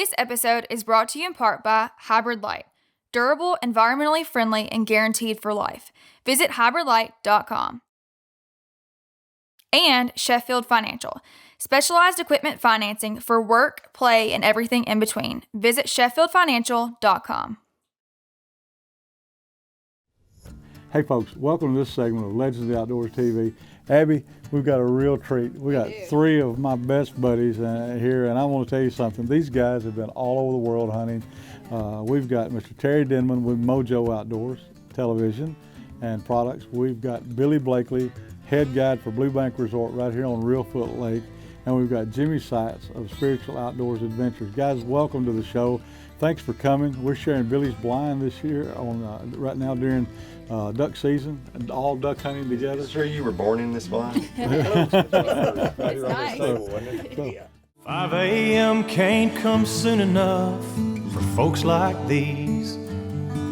This episode is brought to you in part by Hybrid Light. Durable, environmentally friendly, and guaranteed for life. Visit hybridlight.com. And Sheffield Financial. Specialized equipment financing for work, play, and everything in between. Visit sheffieldfinancial.com. Hey folks, welcome to this segment of Legends of the Outdoors TV. Abby, we've got a real treat. We got three of my best buddies here, and I want to tell you something. These guys have been all over the world hunting. We've got Mr. Terry Denmon with Mojo Outdoors Television and Products. We've got Billy Blakely, head guide for Bluebank Resort right here on Reelfoot Lake. And we've got Jimmy Seitz of Spiritual Outdoors Adventures. Guys, welcome to the show. Thanks for coming. We're sharing Billy's blind this year on right now during duck season, and all duck hunting together. Sure, you were born in this blind. It's nice. 5 a.m. can't come soon enough for folks like these.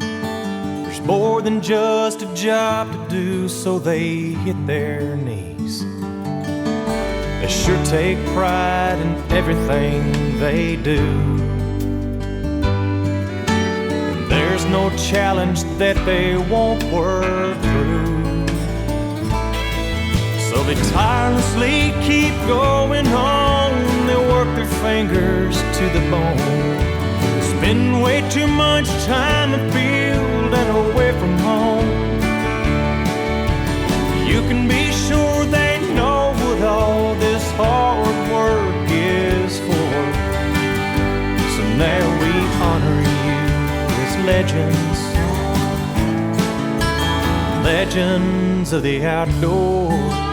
There's more than just a job to do, so they hit their knees. They sure take pride in everything they do. There's no challenge that they won't work through. So they tirelessly keep going on. They work their fingers to the bone. They spend way too much time in the field and away from home. You can be sure they know what all this hard work is for. So now we honor you as legends, legends of the outdoors.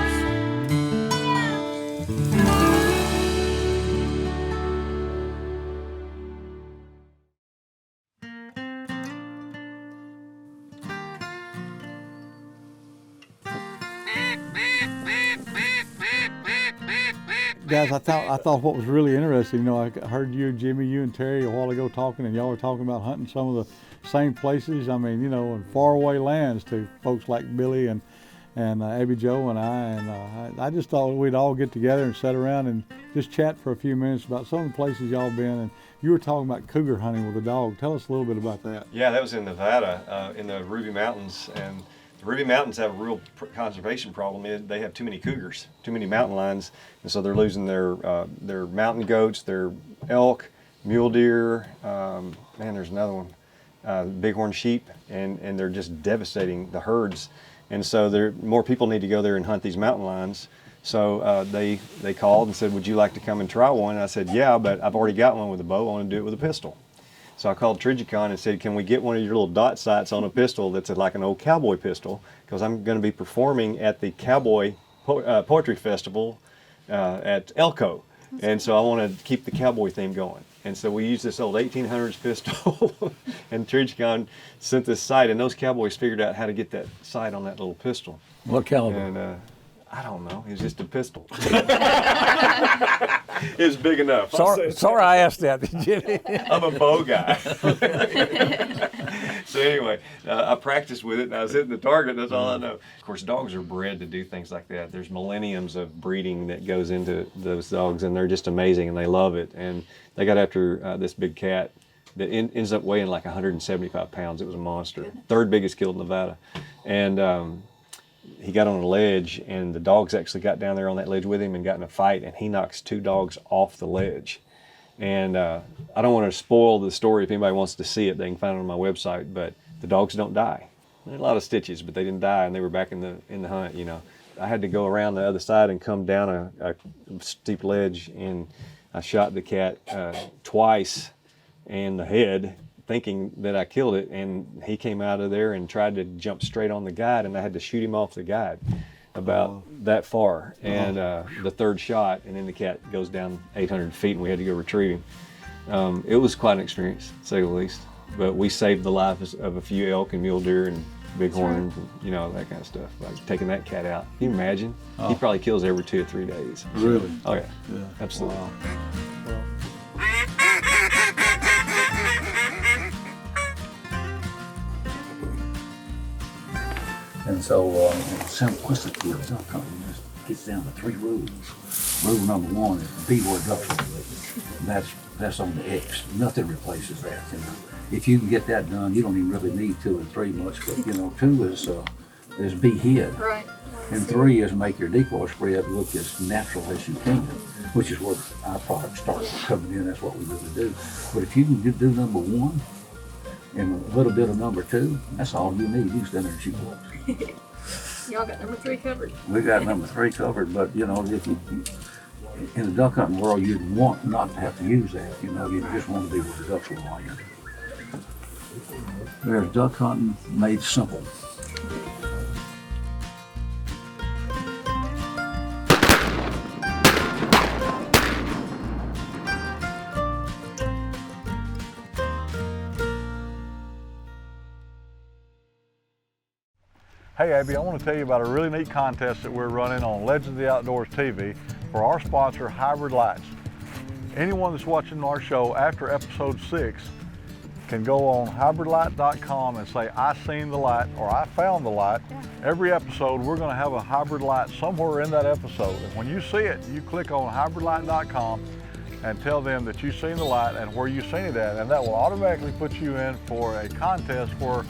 Guys, I thought what was really interesting, I heard you, Jimmy, you and Terry a while ago talking, and y'all were talking about hunting some of the same places. I mean, in faraway lands to folks like Billy and Abby Joe and I. And I just thought we'd all get together and sit around and just chat for a few minutes about some of the places y'all been. And you were talking about cougar hunting with a dog. Tell us a little bit about that. Yeah, that was in Nevada, in the Ruby Mountains. And the Ruby Mountains have a real conservation problem. They have too many cougars, too many mountain lions, and so they're losing their mountain goats, their elk, mule deer. There's another one, bighorn sheep, and they're just devastating the herds. And so more people need to go there and hunt these mountain lions. So they called and said, "Would you like to come and try one?" And I said, "Yeah, but I've already got one with a bow. I want to do it with a pistol." So I called Trigicon and said, "Can we get one of your little dot sights on a pistol that's like an old cowboy pistol? Because I'm going to be performing at the Cowboy Poetry Festival at Elko. And so I want to keep the cowboy theme going." And so we used this old 1800s pistol, and Trigicon sent this sight, and those cowboys figured out how to get that sight on that little pistol. What caliber? And I don't know. It was just a pistol. It was big enough. Sorry I asked that, Jimmy. I'm a bow guy. So anyway, I practiced with it, and I was hitting the target. That's all I know. Of course, dogs are bred to do things like that. There's millenniums of breeding that goes into those dogs, and they're just amazing, and they love it. And they got after this big cat that ends up weighing like 175 pounds. It was a monster. Third biggest killed in Nevada. And he got on a ledge, and the dogs actually got down there on that ledge with him and got in a fight, and he knocks two dogs off the ledge. And I don't want to spoil the story. If anybody wants to see it, they can find it on my website. But the dogs don't die. There are a lot of stitches, but they didn't die, and they were back in the hunt. I had to go around the other side and come down a steep ledge, and I shot the cat twice in the head, thinking that I killed it, and he came out of there and tried to jump straight on the guide, and I had to shoot him off the guide about that far. And the third shot, and then the cat goes down 800 feet, and we had to go retrieve him. It was quite an experience, to say the least. But we saved the lives of a few elk and mule deer and bighorns, and that kind of stuff. Like taking that cat out. Can you imagine? He probably kills every 2 or 3 days. Really? Oh yeah, absolutely. Wow. And so, simplicity of duck hunting just gets down to 3 rules. Rule number 1 is be where ducks are. That's That's on the X. Nothing replaces that. You know, if you can get that done, you don't even really need 2 and 3 much. But you know, 2 is be hid, Right. and 3 is make your decoy spread look as natural as you can, which is where our product starts coming in. That's what we really do. But if you can do number 1 and a little bit of number 2, that's all you need. You can stand there and shoot bucks. Y'all got number 3 covered. We got number 3 covered, but you know, if you in the duck hunting world, you'd want not to have to use that. You know, you just want to be where the ducks will land. There's duck hunting made simple. Hey Abby, I want to tell you about a really neat contest that we're running on Legends of the Outdoors TV for our sponsor, Hybrid Lights. Anyone that's watching our show after episode 6 can go on hybridlight.com and say, I seen the light or I found the light. Every episode, we're going to have a hybrid light somewhere in that episode. And when you see it, you click on hybridlight.com and tell them that you've seen the light and where you've seen it at. And that will automatically put you in for a contest where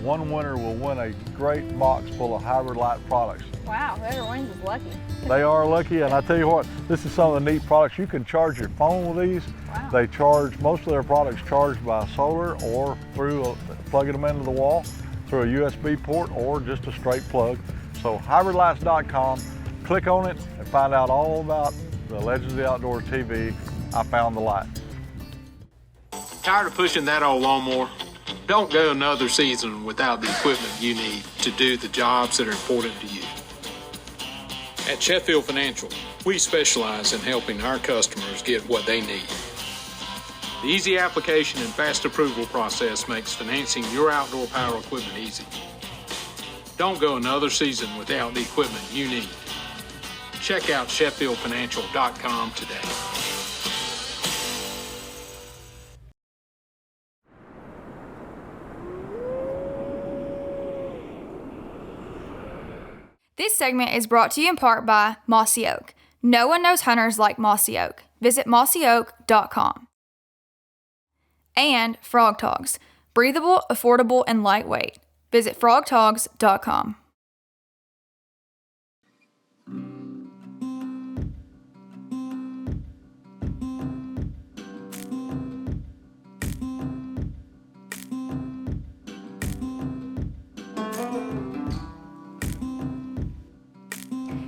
one winner will win a great box full of hybrid light products. Wow, whoever wins is lucky. They are lucky, and I tell you what, this is some of the neat products. You can charge your phone with these. Wow. They charge, most of their products charged by solar or through plugging them into the wall through a USB port or just a straight plug. So hybridlights.com, click on it and find out all about the Legends of the Outdoors TV. I found the light. Tired of pushing that old lawnmower? Don't go another season without the equipment you need to do the jobs that are important to you. At Sheffield Financial, we specialize in helping our customers get what they need. The easy application and fast approval process makes financing your outdoor power equipment easy. Don't go another season without the equipment you need. Check out SheffieldFinancial.com today. This segment is brought to you in part by Mossy Oak. No one knows hunters like Mossy Oak. Visit mossyoak.com. And Frog Togs. Breathable, affordable, and lightweight. Visit frogtogs.com.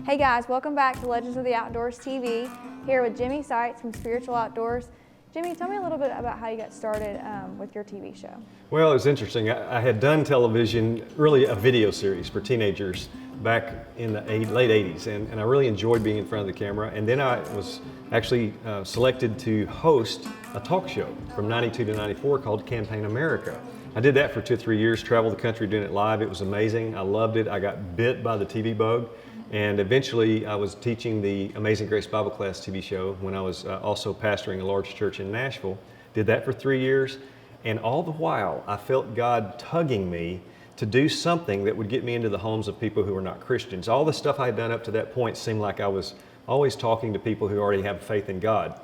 Hey guys, welcome back to Legends of the Outdoors TV. Here with Jimmy Seitz from Spiritual Outdoors. Jimmy, tell me a little bit about how you got started with your TV show. Well, it was interesting. I had done television, really a video series for teenagers back in the late 80s, and I really enjoyed being in front of the camera. And then I was actually selected to host a talk show from 92 to 94 called Campaign America. I did that for 2 or 3 years, traveled the country doing it live. It was amazing. I loved it. I got bit by the TV bug. And eventually I was teaching the Amazing Grace Bible Class TV show when I was also pastoring a large church in Nashville. Did that for 3 years. And all the while I felt God tugging me to do something that would get me into the homes of people who were not Christians. All the stuff I had done up to that point seemed like I was always talking to people who already have faith in God.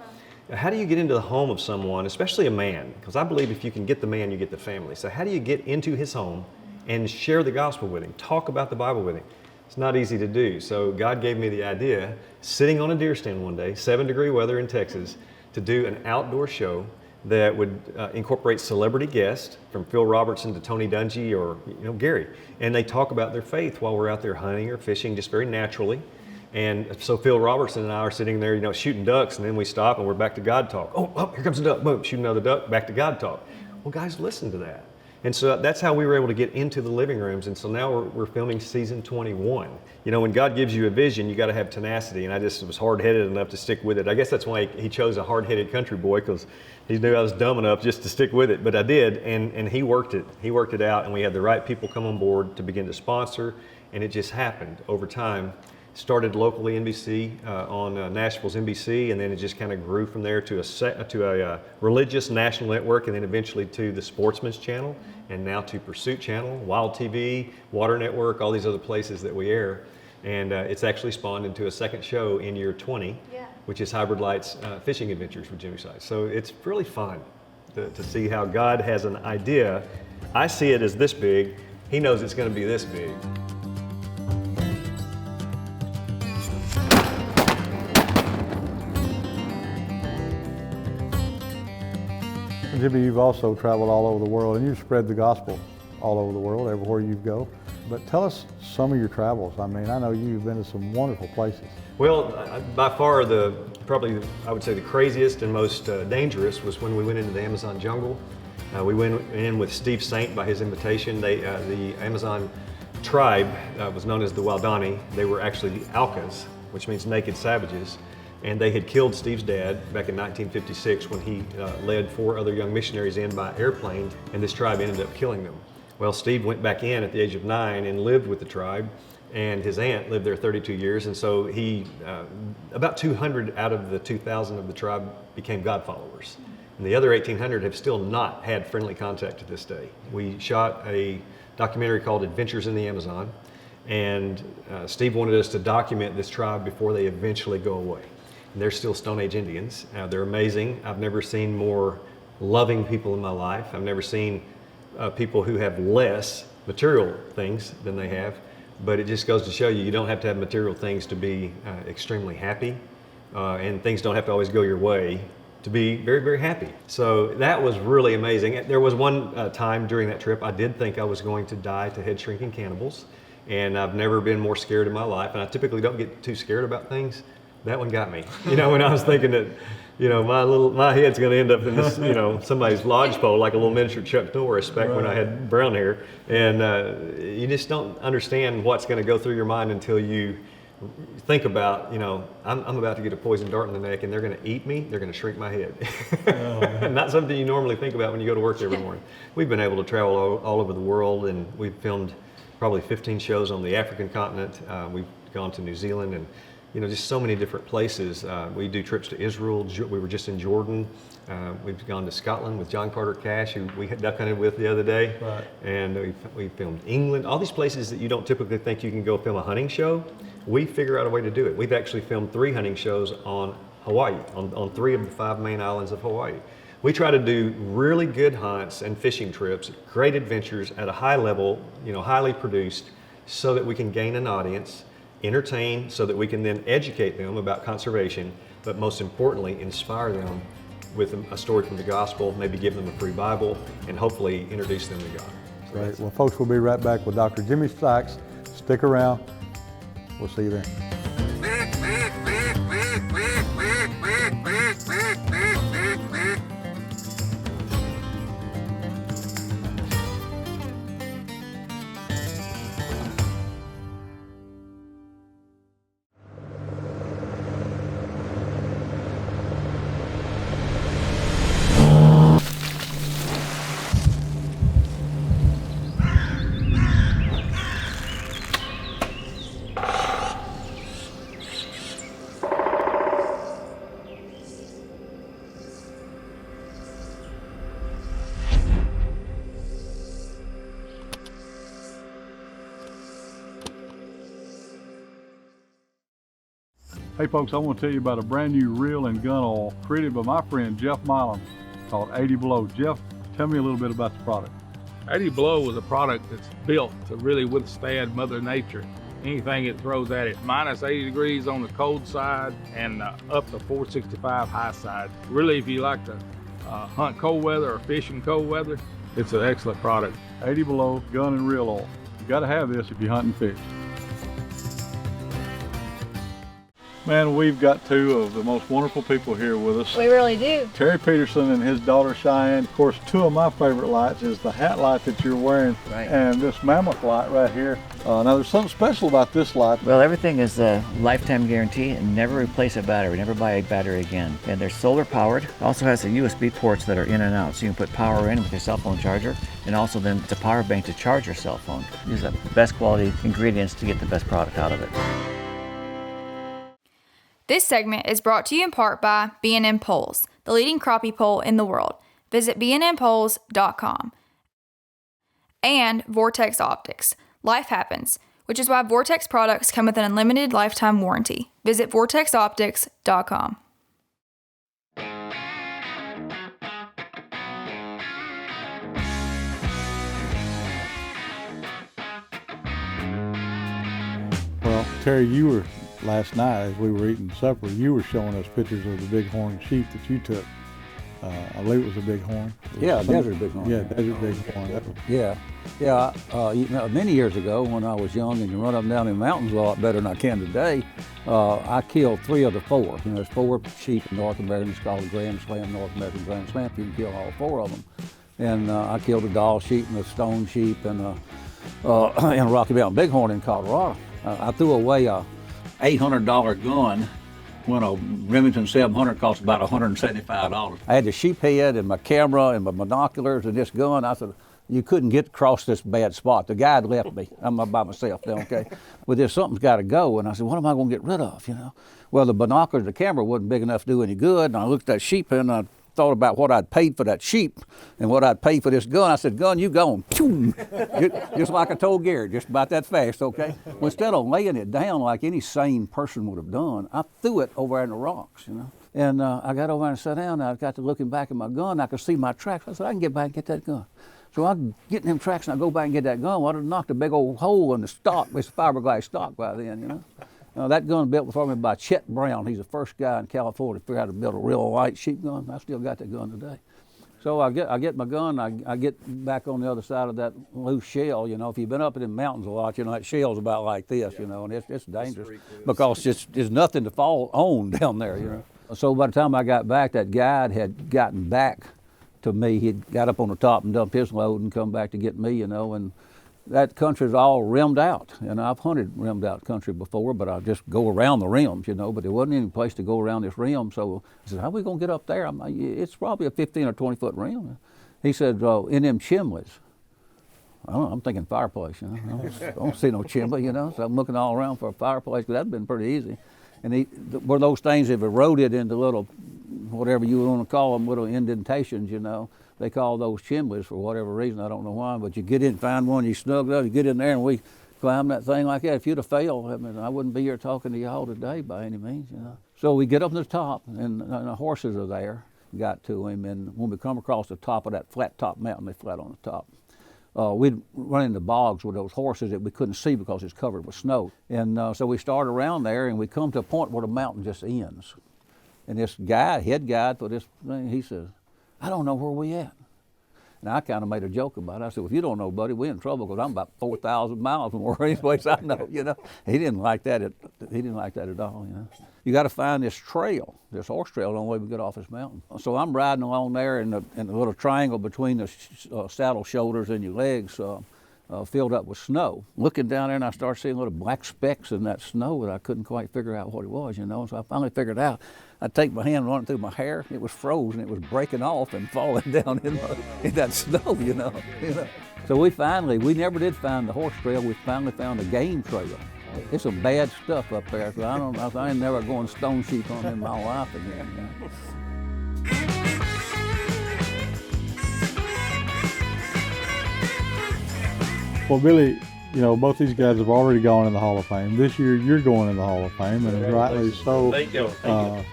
How do you get into the home of someone, especially a man? Because I believe if you can get the man, you get the family. So how do you get into his home and share the gospel with him, talk about the Bible with him? It's not easy to do. So God gave me the idea, sitting on a deer stand one day, 7-degree weather in Texas, to do an outdoor show that would incorporate celebrity guests from Phil Robertson to Tony Dungy or Garry. And they talk about their faith while we're out there hunting or fishing just very naturally. And so Phil Robertson and I are sitting there, shooting ducks, and then we stop and we're back to God talk. Oh, here comes a duck, boom, shoot another duck, back to God talk. Well, guys, listen to that. And so that's how we were able to get into the living rooms. And so now we're filming season 21. When God gives you a vision, you got to have tenacity. And I just was hard-headed enough to stick with it. I guess that's why he chose a hard-headed country boy, because he knew I was dumb enough just to stick with it. But I did, and he worked it. He worked it out, and we had the right people come on board to begin to sponsor. And it just happened over time. Started locally NBC on Nashville's NBC, and then it just kind of grew from there to a religious national network, and then eventually to the Sportsman's Channel, and now to Pursuit Channel, Wild TV, Water Network, all these other places that we air. And it's actually spawned into a second show in year 20, which is Hybrid Light's fishing adventures with Jimmy Sites. So it's really fun to see how God has an idea. I see it as this big. He knows it's going to be this big. Jimmy, you've also traveled all over the world, and you've spread the gospel all over the world, everywhere you go. But tell us some of your travels. I mean, I know you've been to some wonderful places. Well, by far probably I would say the craziest and most dangerous was when we went into the Amazon jungle. We went in with Steve Saint by his invitation. The Amazon tribe was known as the Waodani. They were actually the Alcas, which means naked savages. And they had killed Steve's dad back in 1956 when he led 4 other young missionaries in by airplane, and this tribe ended up killing them. Well, Steve went back in at the age of 9 and lived with the tribe, and his aunt lived there 32 years, and so he, about 200 out of the 2,000 of the tribe became God followers. And the other 1,800 have still not had friendly contact to this day. We shot a documentary called Adventures in the Amazon, and Steve wanted us to document this tribe before they eventually go away. And they're still Stone Age Indians. They're amazing. I've never seen more loving people in my life. I've never seen people who have less material things than they have, but it just goes to show you don't have to have material things to be extremely happy, and things don't have to always go your way to be very, very happy. So that was really amazing. There was one time during that trip I did think I was going to die to head shrinking cannibals, and I've never been more scared in my life, and I typically don't get too scared about things. That one got me. You know, when I was thinking that, you know, my head's going to end up in this, you know, somebody's lodgepole like a little miniature Chuck Norris back when I had brown hair. And you just don't understand what's going to go through your mind until you think about, you know, I'm about to get a poison dart in the neck and they're going to eat me, they're going to shrink my head. Not something you normally think about when you go to work every morning. We've been able to travel all over the world, and we've filmed probably 15 shows on the African continent. We've gone to New Zealand and, you know, just so many different places. We do trips to Israel. We were just in Jordan. We've gone to Scotland with John Carter Cash, who we duck hunted with the other day. Right. And we filmed England. All these places that you don't typically think you can go film a hunting show, we figure out a way to do it. We've actually filmed 3 hunting shows on Hawaii, on 3 of the 5 main islands of Hawaii. We try to do really good hunts and fishing trips, great adventures at a high level, you know, highly produced, so that we can gain an audience, entertain, so that we can then educate them about conservation, but most importantly, inspire them with a story from the gospel, maybe give them a free Bible, and hopefully introduce them to God. So Great. Well, folks, we'll be right back with Dr. Jimmy Sykes. Stick around. We'll see you then. Hey folks, I want to tell you about a brand new reel and gun oil created by my friend Jeff Milam called 80 Below. Jeff, tell me a little bit about the product. 80 Below is a product that's built to really withstand Mother Nature. Anything it throws at it, minus 80 degrees on the cold side and up to 465 high side. Really, if you like to hunt cold weather or fish in cold weather, it's an excellent product. 80 Below gun and reel oil. You got to have this if you hunt and fish. Man, we've got 2 of the most wonderful people here with us. We really do. Terry Peterson and his daughter Cheyenne. Of course, 2 of my favorite lights is the hat light that you're wearing, right, and this mammoth light right here. Now there's something special about this light. Well, everything is a lifetime guarantee and never replace a battery, never buy a battery again. And they're solar powered. It also has the USB ports that are in and out, so you can put power in with your cell phone charger, and also then it's a power bank to charge your cell phone. Use the best quality ingredients to get the best product out of it. This segment is brought to you in part by B&M Poles, the leading crappie pole in the world. Visit bnmpoles.com. And Vortex Optics. Life happens. which is why Vortex products come with an unlimited lifetime warranty. Visit vortexoptics.com. Well, Terry, you were last night as we were eating supper. You were showing us pictures of the bighorn sheep that you took. I believe it was a bighorn. Yeah, desert bighorn. Yeah, desert bighorn. That was, Yeah. Many years ago when I was young and you run up and down in the mountains a lot better than I can today, I killed 3 of the 4. There's 4 sheep in North America. It's called a Grand Slam, North American Grand Slam. You can kill all 4 of them. And I killed a doll sheep and a stone sheep and a Rocky Mountain bighorn in Colorado. I threw away a $800 gun when a Remington 700 cost about $175. I had the sheep head and my camera and my binoculars and this gun. I said, you couldn't get across this bad spot. The guy had left me. I'm by myself now, okay? But there's something's got to go. And I said, what am I going to get rid of, Well, the binoculars, the camera wasn't big enough to do any good. And I looked at that sheep head and I thought about what I'd paid for that sheep and what I'd paid for this gun. I said, gun, you gone. Just like I told Gary, just about that fast, okay? Well, instead of laying it down like any sane person would have done, I threw it over in the rocks, And I got over and sat down and I got to looking back at my gun. I could see my tracks. I said, I can get back and get that gun. So I get in them tracks and I go back and get that gun. Well, I'd have knocked a big old hole in the stock. It's fiberglass stock by then, That gun built before me by Chet Brown. He's the first guy in California to figure out how to build a real light sheep gun. I still got that gun today. So I get my gun, I get back on the other side of that loose shell. If you've been up in the mountains a lot, that shell's about like this, and it's dangerous because there's nothing to fall on down there, So by the time I got back, that guide had gotten back to me. He'd got up on the top and dumped his load and come back to get me, and that country's all rimmed out. And I've hunted rimmed out country before, but I just go around the rims, but there wasn't any place to go around this rim. So I said, how are we going to get up there? I'm like, it's probably a 15 or 20 foot rim. He said, in them chimneys. I don't know, I'm thinking fireplace, I don't see no chimney, So I'm looking all around for a fireplace, because that'd been pretty easy. And were those things that have eroded into little, whatever you want to call them, little indentations, They call those chimneys for whatever reason, I don't know why, but you get in, find one, you snug up, you get in there and we climb that thing like that. If you'd have failed, I wouldn't be here talking to y'all today by any means, So we get up to the top and the horses are there, got to him, and when we come across the top of that flat top mountain, they flat on the top. We'd run into bogs with those horses that we couldn't see because it's covered with snow. And so we start around there and we come to a point where the mountain just ends. And this guy, head guide for this thing, he says, I don't know where we at. And I kind of made a joke about it. I said, well, if you don't know, buddy, we're in trouble because I'm about 4,000 miles from any place I know, He didn't like that at all, You got to find this trail, this horse trail, the only way we get off this mountain. So I'm riding along there in the little triangle between the saddle shoulders and your legs, filled up with snow. Looking down there and I started seeing little black specks in that snow that I couldn't quite figure out what it was, So I finally figured out. I'd take my hand and run it through my hair. It was frozen. It was breaking off and falling down in that snow, So we never did find the horse trail. We finally found a game trail. It's some bad stuff up there. So I ain't never going stone sheep on in my life again. well, Billy, both these guys have already gone in the Hall of Fame. This year, you're going in the Hall of Fame, and rightly so. Thank you.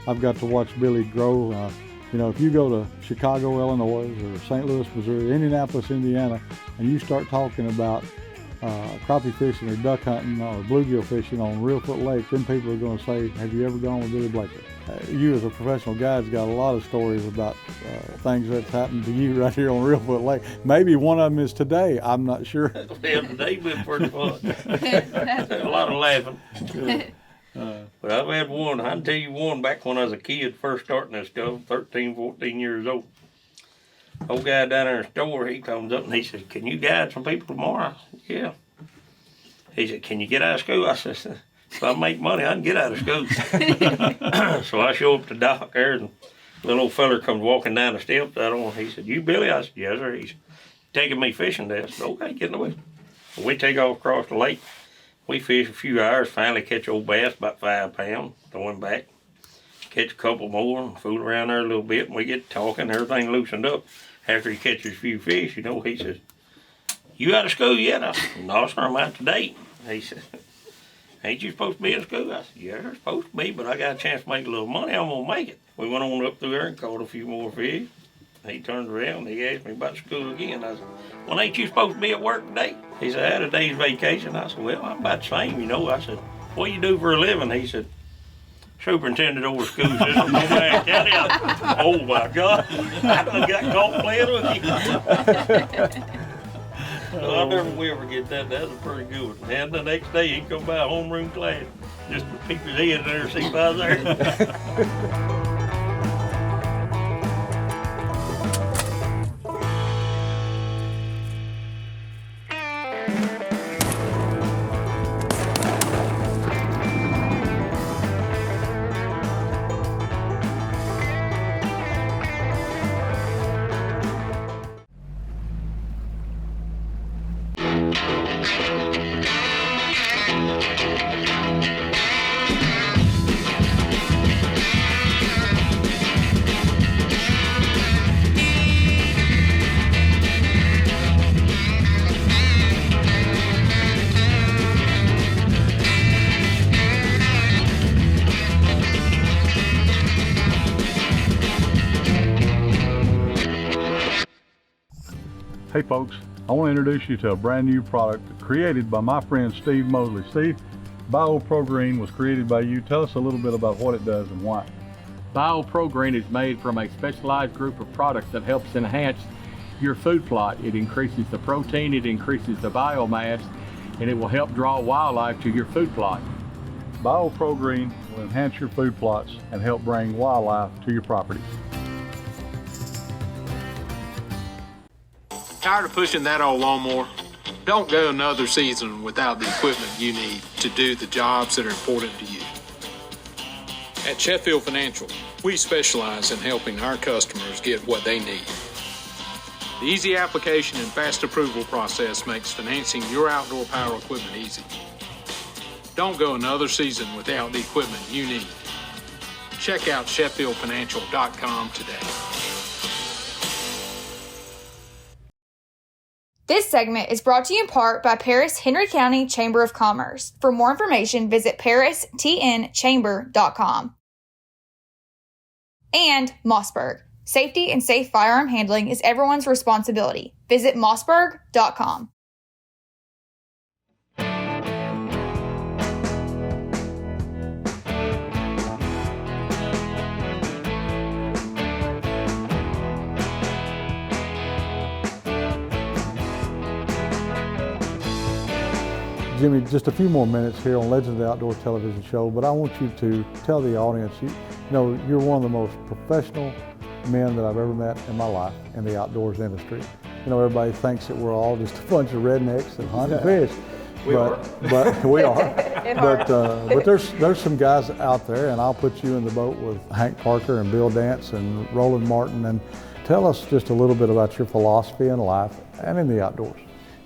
I've got to watch Billy grow. If you go to Chicago, Illinois, or St. Louis, Missouri, Indianapolis, Indiana, and you start talking about crappie fishing or duck hunting or bluegill fishing on Reelfoot Lake, then people are going to say, have you ever gone with Billy Blakely? You as a professional guide's got a lot of stories about things that's happened to you right here on Reelfoot Lake. Maybe one of them is today, I'm not sure. Yeah, today's been pretty fun. A lot of laughing. But I've had one, I can tell you one back when I was a kid, first starting this stuff, 13, 14 years old. Old guy down there in the store, he comes up and he says, can you guide some people tomorrow? I said, yeah. He said, can you get out of school? I said, if I make money, I can get out of school. So I show up to the dock there, and the little old feller comes walking down the steps. He said, you Billy? I said, yes, sir. He's taking me fishing there. I said, okay, get in the way. We take off across the lake. We fish a few hours, finally catch old bass, about 5 pounds, throw him back. Catch a couple more and fool around there a little bit, and we get talking, everything loosened up. After he catches a few fish, he says, you out of school yet? I said, no, sir, I'm out today. He said, ain't you supposed to be in school? I said, yeah, they're supposed to be, but I got a chance to make a little money. I'm going to make it. We went on up through there and caught a few more fish. He turned around and he asked me about school again. I said, well, ain't you supposed to be at work today? He said, I had a day's vacation. I said, well, I'm about the same, you know. I said, what do you do for a living? He said, superintendent over school system in Bluebank County. I said, oh my God, I done got caught playing with you. So I'll never ever get that. That was a pretty good one. And the next day he'd come by a homeroom class just to peep his head there and see if I was there. Hey folks, I want to introduce you to a brand new product created by my friend Steve Mosley. Steve, BioProGreen was created by you. Tell us a little bit about what it does and why. BioProGreen is made from a specialized group of products that helps enhance your food plot. It increases the protein, it increases the biomass, and it will help draw wildlife to your food plot. BioProGreen will enhance your food plots and help bring wildlife to your properties. Tired of pushing that old lawnmower? Don't go another season without the equipment you need to do the jobs that are important to you. At Sheffield Financial, we specialize in helping our customers get what they need. The easy application and fast approval process makes financing your outdoor power equipment easy. Don't go another season without the equipment you need. Check out SheffieldFinancial.com today. This segment is brought to you in part by Paris Henry County Chamber of Commerce. For more information, visit paristnchamber.com. And Mossberg. Safety and safe firearm handling is everyone's responsibility. Visit mossberg.com. Jimmy, just a few more minutes here on Legends of the Outdoors television show, but I want you to tell the audience, you know, you're one of the most professional men that I've ever met in my life in the outdoors industry. You know, everybody thinks that we're all just a bunch of rednecks that hunt and fish. But we are. But there's some guys out there, and I'll put you in the boat with Hank Parker and Bill Dance and Roland Martin. And tell us just a little bit about your philosophy in life and in the outdoors.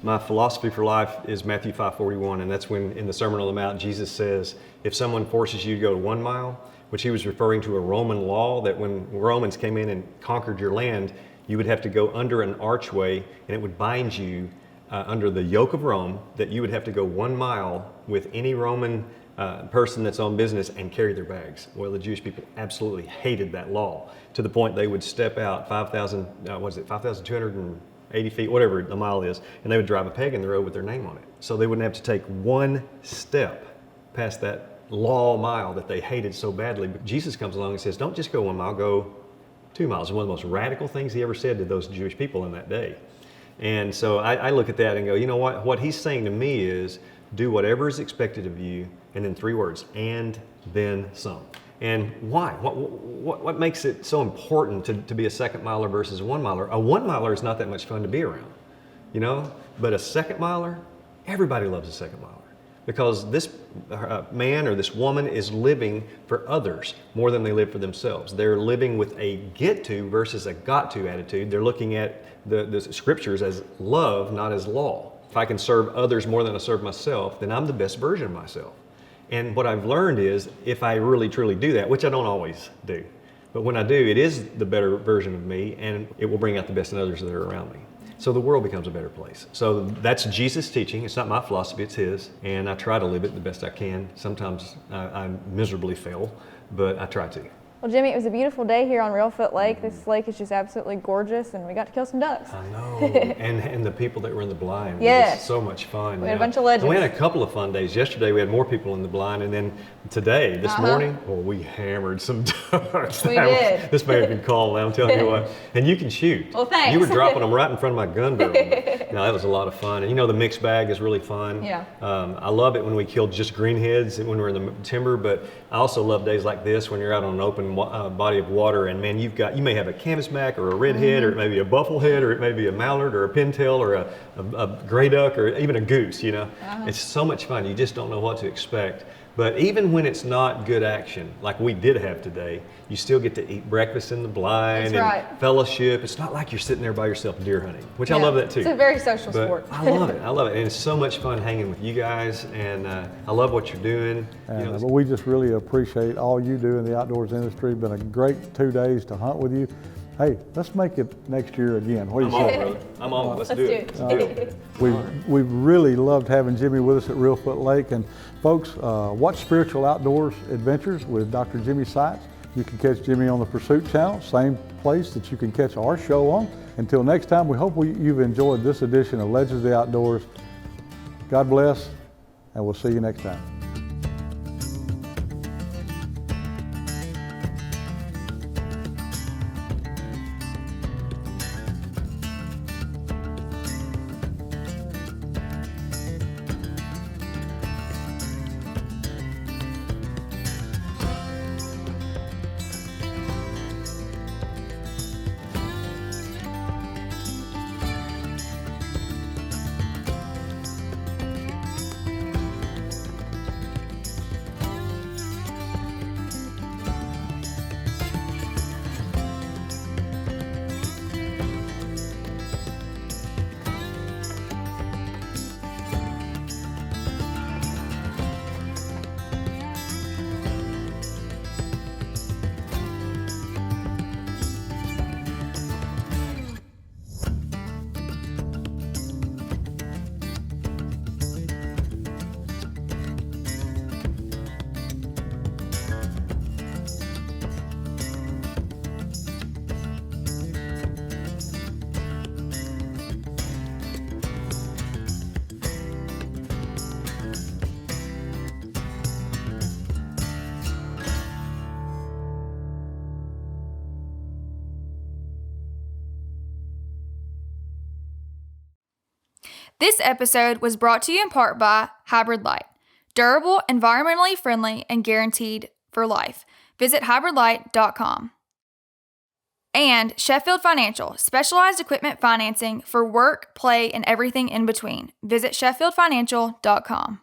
My philosophy for life is Matthew 5:41, and that's when in the Sermon on the Mount, Jesus says, if someone forces you to go 1 mile, which he was referring to a Roman law that when Romans came in and conquered your land, you would have to go under an archway and it would bind you under the yoke of Rome, that you would have to go 1 mile with any Roman person that's on business and carry their bags. Well, the Jewish people absolutely hated that law to the point they would step out 5,280 feet, whatever the mile is, and they would drive a peg in the road with their name on it. So they wouldn't have to take one step past that law mile that they hated so badly. But Jesus comes along and says, don't just go 1 mile, go 2 miles. And one of the most radical things he ever said to those Jewish people in that day. And so I look at that and go, you know what he's saying to me is, do whatever is expected of you, and then 3 words, and then some. And why? What makes it so important to be a second miler versus a 1 miler? A 1 miler is not that much fun to be around, you know? But a second miler, everybody loves a second miler, because this man or this woman is living for others more than they live for themselves. They're living with a get to versus a got to attitude. They're looking at the scriptures as love, not as law. If I can serve others more than I serve myself, then I'm the best version of myself. And what I've learned is, if I really truly do that, which I don't always do, but when I do, it is the better version of me, and it will bring out the best in others that are around me. So the world becomes a better place. So that's Jesus' teaching. It's not my philosophy, it's his. And I try to live it the best I can. Sometimes I miserably fail, but I try to. Well, Jimmy, it was a beautiful day here on Reelfoot Lake. This lake is just absolutely gorgeous, and we got to kill some ducks. I know. and the people that were in the blind. Yes. It was so much fun. We had a bunch of legends. And we had a couple of fun days. Yesterday we had more people in the blind, and then today, this morning, we hammered some ducks. We did. This may have been called, I'm telling you what. And you can shoot. Well, thanks. You were dropping them right in front of my gun barrel. No, that was a lot of fun. And you know, the mixed bag is really fun. Yeah. I love it when we killed just greenheads and when we're in the timber, but I also love days like this when you're out on an open body of water, and man, you may have a canvasback or a redhead, or it may be a bufflehead, or it may be a mallard or a pintail or a gray duck or even a goose, you know. It's so much fun. You just don't know what to expect. But even when it's not good action, like we did have today, you still get to eat breakfast in the blind and fellowship. It's not like you're sitting there by yourself deer hunting, which I love that too. It's a very social sport. I love it. I love it. And it's so much fun hanging with you guys, and I love what you're doing. And, but we just really appreciate all you do in the outdoors industry. It's been a great 2 days to hunt with you. Hey, let's make it next year again. What do you say? I'm on, brother. I'm on. Let's do it. We've really loved having Jimmy with us at Reelfoot Lake. And folks, watch Spiritual Outdoors Adventures with Dr. Jimmy Seitz. You can catch Jimmy on the Pursuit channel, same place that you can catch our show on. Until next time, we hope you've enjoyed this edition of Legends of the Outdoors. God bless, and we'll see you next time. This episode was brought to you in part by Hybrid Light. Durable, environmentally friendly, and guaranteed for life. Visit hybridlight.com. And Sheffield Financial, specialized equipment financing for work, play, and everything in between. Visit sheffieldfinancial.com.